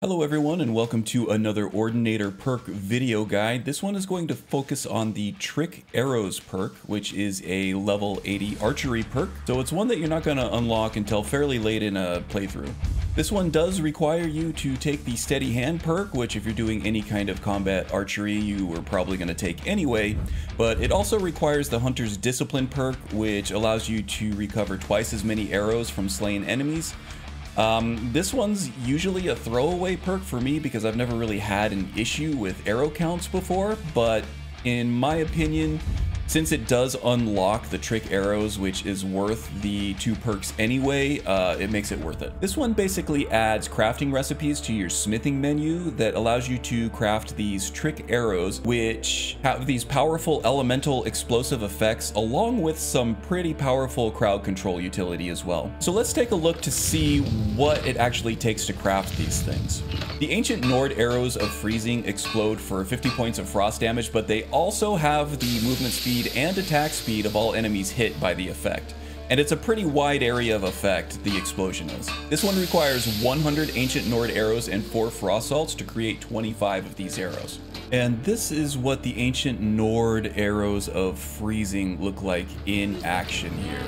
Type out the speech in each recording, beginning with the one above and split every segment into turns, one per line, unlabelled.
Hello everyone and welcome to another Ordinator perk video guide. This one is going to focus on the Trick Arrows perk, which is a level 80 archery perk. So it's one that you're not going to unlock until fairly late in a playthrough. This one does require you to take the Steady Hand perk, which if you're doing any kind of combat archery, you are probably going to take anyway. But it also requires the Hunter's Discipline perk, which allows you to recover twice as many arrows from slain enemies. This one's usually a throwaway perk for me because I've never really had an issue with arrow counts before, but in my opinion, since it does unlock the Trick Arrows, which is worth the 2 perks anyway, it makes it worth it. This one basically adds crafting recipes to your smithing menu that allows you to craft these Trick Arrows, which have these powerful elemental explosive effects along with some pretty powerful crowd control utility as well. So let's take a look to see what it actually takes to craft these things. The ancient Nord arrows of freezing explode for 50 points of frost damage, but they also have the movement speed and attack speed of all enemies hit by the effect. And it's a pretty wide area of effect the explosion is. This one requires 100 ancient Nord arrows and 4 frost salts to create 25 of these arrows. And this is what the ancient Nord arrows of freezing look like in action here.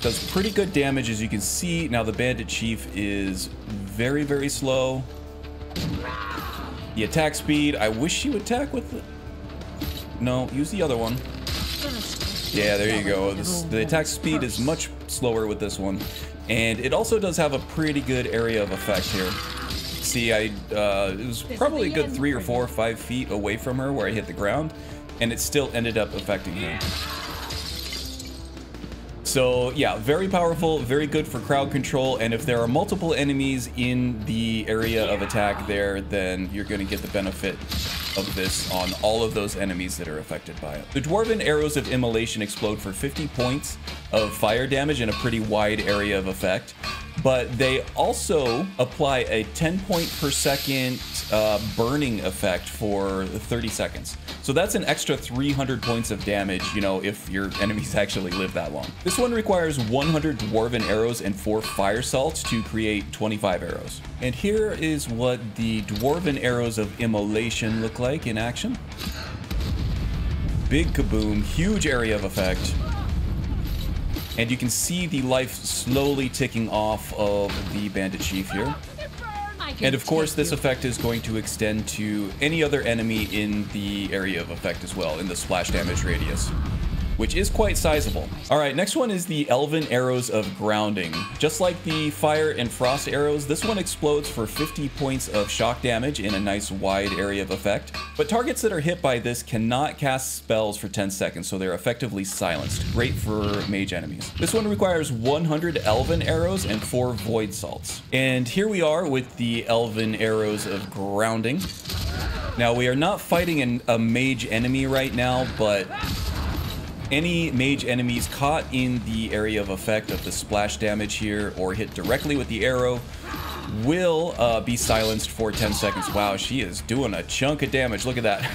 Does pretty good damage, as you can see. Now the Bandit Chief is very, very slow. The attack speed, I wish she would attack with it. No, use the other one. Yeah, there you go. The attack speed is much slower with this one. And it also does have a pretty good area of effect here. See, it was probably a good 3 or 4 or 5 feet away from her where I hit the ground, and it still ended up affecting her. So yeah, very powerful, very good for crowd control, and if there are multiple enemies in the area of attack there, then you're going to get the benefit of this on all of those enemies that are affected by it. The Dwarven Arrows of Immolation explode for 50 points of fire damage in a pretty wide area of effect, but they also apply a 10 point per second burning effect for 30 seconds. So that's an extra 300 points of damage, you know, if your enemies actually live that long. This one requires 100 Dwarven Arrows and 4 Fire Salts to create 25 arrows. And here is what the Dwarven Arrows of Immolation look like in action. Big kaboom, huge area of effect. And you can see the life slowly ticking off of the Bandit Chief here. And of course, this effect is going to extend to any other enemy in the area of effect as well, in the splash damage radius, which is quite sizable. All right, next one is the Elven Arrows of Grounding. Just like the Fire and Frost Arrows, this one explodes for 50 points of shock damage in a nice wide area of effect. But targets that are hit by this cannot cast spells for 10 seconds, so they're effectively silenced. Great for mage enemies. This one requires 100 Elven Arrows and 4 Void Salts. And here we are with the Elven Arrows of Grounding. Now, we are not fighting a mage enemy right now, but any mage enemies caught in the area of effect of the splash damage here or hit directly with the arrow will be silenced for 10 seconds. Wow, she is doing a chunk of damage. Look at that.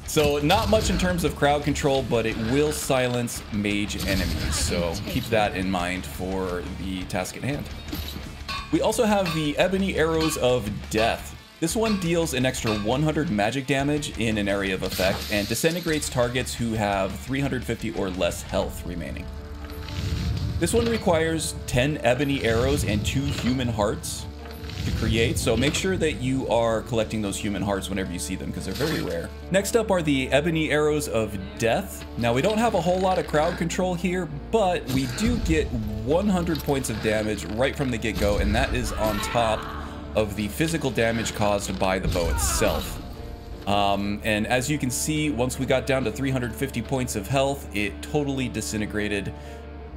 So not much in terms of crowd control, but it will silence mage enemies. So keep that in mind for the task at hand. We also have the Ebony Arrows of Death. This one deals an extra 100 magic damage in an area of effect and disintegrates targets who have 350 or less health remaining. This one requires 10 Ebony Arrows and 2 human hearts to create, so make sure that you are collecting those human hearts whenever you see them because they're very rare. Next up are the Ebony Arrows of Death. Now, we don't have a whole lot of crowd control here, but we do get 100 points of damage right from the get-go, and that is on top of the physical damage caused by the bow itself. And as you can see, once we got down to 350 points of health, it totally disintegrated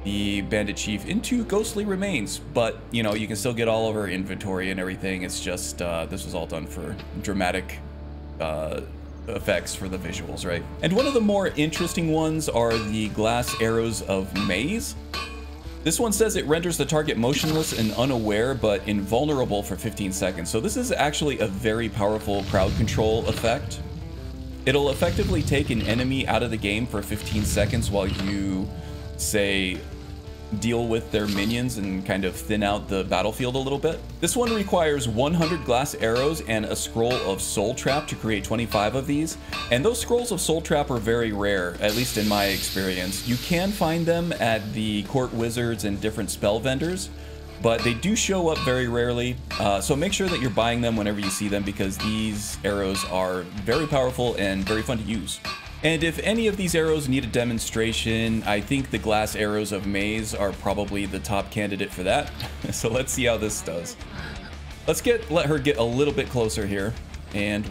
the Bandit Chief into ghostly remains. But, you know, you can still get all of her inventory and everything. It's just, this was all done for dramatic effects for the visuals, right? And one of the more interesting ones are the Glass Arrows of Maze. This one says it renders the target motionless and unaware, but invulnerable for 15 seconds. So this is actually a very powerful crowd control effect. It'll effectively take an enemy out of the game for 15 seconds while you, say, deal with their minions and kind of thin out the battlefield a little bit. This one requires 100 glass arrows and a scroll of Soul Trap to create 25 of these. And those scrolls of Soul Trap are very rare, at least in my experience. You can find them at the court wizards and different spell vendors, but they do show up very rarely. So make sure that you're buying them whenever you see them, because these arrows are very powerful and very fun to use. And if any of these arrows need a demonstration, I think the glass arrows of Maze are probably the top candidate for that. So let's see how this does. Let's let her get a little bit closer here. And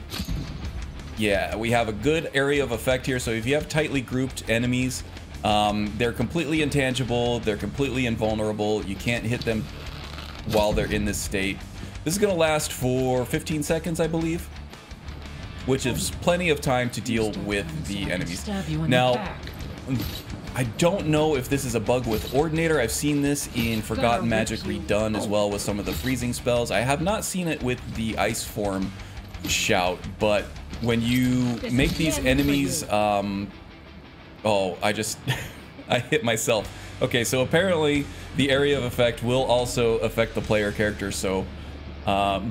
yeah, we have a good area of effect here. So if you have tightly grouped enemies, they're completely intangible, they're completely invulnerable. You can't hit them while they're in this state. This is gonna last for 15 seconds, I believe, which is plenty of time to deal with the enemies. Now, I don't know if this is a bug with Ordinator. I've seen this in Forgotten Magic Redone as well with some of the freezing spells. I have not seen it with the ice form shout, but when you make these enemies, oh, I hit myself. Okay, so apparently the area of effect will also affect the player character, so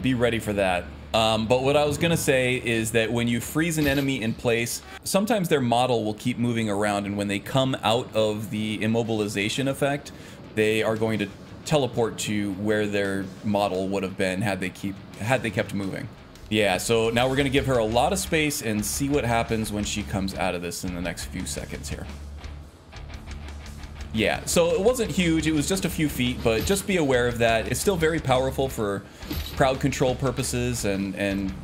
be ready for that. But what I was gonna say is that when you freeze an enemy in place, sometimes their model will keep moving around, and when they come out of the immobilization effect, they are going to teleport to where their model would have been had they kept moving. Yeah, so now we're gonna give her a lot of space and see what happens when she comes out of this in the next few seconds here. Yeah, so it wasn't huge, it was just a few feet, but just be aware of that. It's still very powerful for crowd control purposes and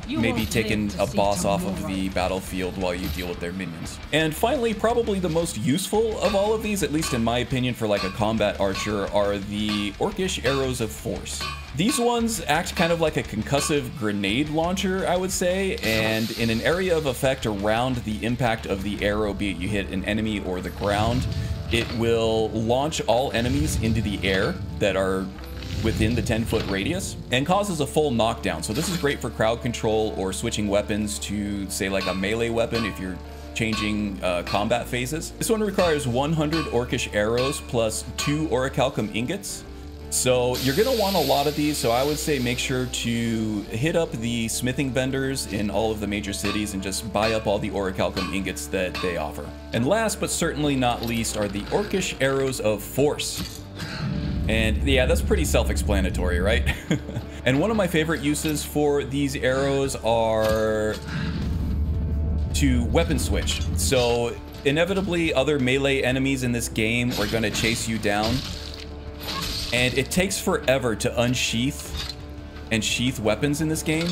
maybe taking a boss off of the battlefield while you deal with their minions. And finally, probably the most useful of all of these, at least in my opinion for like a combat archer, are the Orcish Arrows of Force. These ones act kind of like a concussive grenade launcher, I would say, and in an area of effect around the impact of the arrow, be it you hit an enemy or the ground, it will launch all enemies into the air that are within the 10-foot radius and causes a full knockdown. So this is great for crowd control or switching weapons to, say, like a melee weapon if you're changing combat phases. This one requires 100 Orcish Arrows plus 2 Orichalcum ingots. So you're gonna want a lot of these, so I would say make sure to hit up the smithing vendors in all of the major cities and just buy up all the Orichalcum ingots that they offer. And last but certainly not least are the Orcish Arrows of Force. And yeah, that's pretty self-explanatory, right? And one of my favorite uses for these arrows are to weapon switch. So inevitably other melee enemies in this game are gonna chase you down, and it takes forever to unsheath and sheath weapons in this game.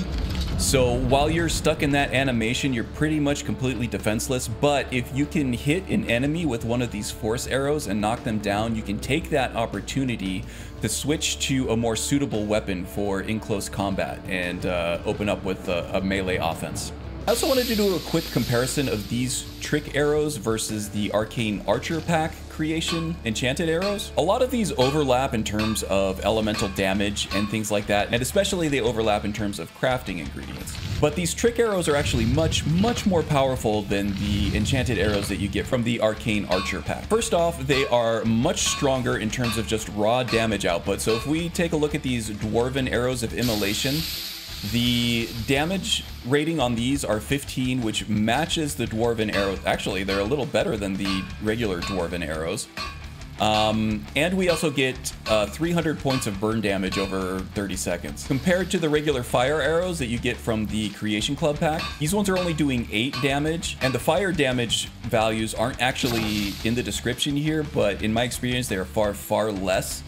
So while you're stuck in that animation, you're pretty much completely defenseless. But if you can hit an enemy with one of these force arrows and knock them down, you can take that opportunity to switch to a more suitable weapon for in-close combat and open up with a melee offense. I also wanted to do a quick comparison of these trick arrows versus the Arcane Archer pack creation enchanted arrows. A lot of these overlap in terms of elemental damage and things like that, and especially they overlap in terms of crafting ingredients. But these trick arrows are actually much more powerful than the enchanted arrows that you get from the Arcane Archer pack. First off, they are much stronger in terms of just raw damage output. So if we take a look at these Dwarven Arrows of Immolation, the damage rating on these are 15, which matches the Dwarven Arrows. Actually, they're a little better than the regular Dwarven Arrows. And we also get 300 points of burn damage over 30 seconds. Compared to the regular fire arrows that you get from the Creation Club pack, these ones are only doing 8 damage, and the fire damage values aren't actually in the description here, but in my experience, they are far less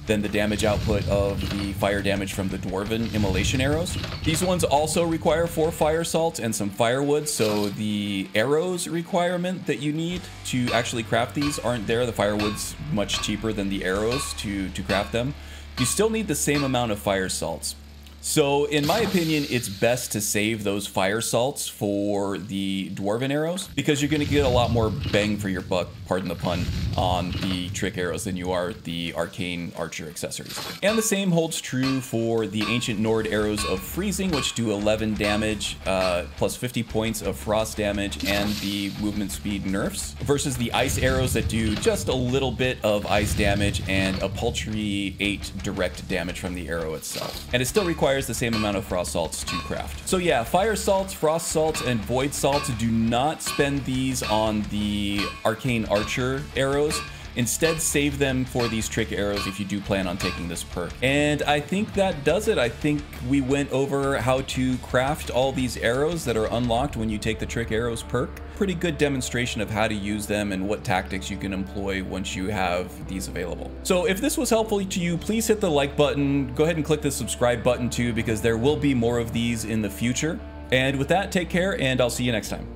than the damage output of the fire damage from the Dwarven Immolation arrows. These ones also require 4 fire salts and some firewood, so the arrows requirement that you need to actually craft these aren't there. The firewood's much cheaper than the arrows to craft them. You still need the same amount of fire salts. So in my opinion, it's best to save those fire salts for the Dwarven Arrows because you're going to get a lot more bang for your buck, pardon the pun, on the trick arrows than you are the Arcane Archer accessories. And the same holds true for the Ancient Nord Arrows of Freezing, which do 11 damage, plus 50 points of frost damage and the movement speed nerfs, versus the Ice Arrows that do just a little bit of ice damage and a paltry 8 direct damage from the arrow itself. And it still requires the same amount of frost salts to craft. So yeah, fire salts, frost salts, and void salts. Do not spend these on the Arcane Archer arrows. Instead, save them for these trick arrows if you do plan on taking this perk. And I think that does it. I think we went over how to craft all these arrows that are unlocked when you take the trick arrows perk. Pretty good demonstration of how to use them and what tactics you can employ once you have these available. So if this was helpful to you, please hit the like button. Go ahead and click the subscribe button too, because there will be more of these in the future. And with that, take care, and I'll see you next time.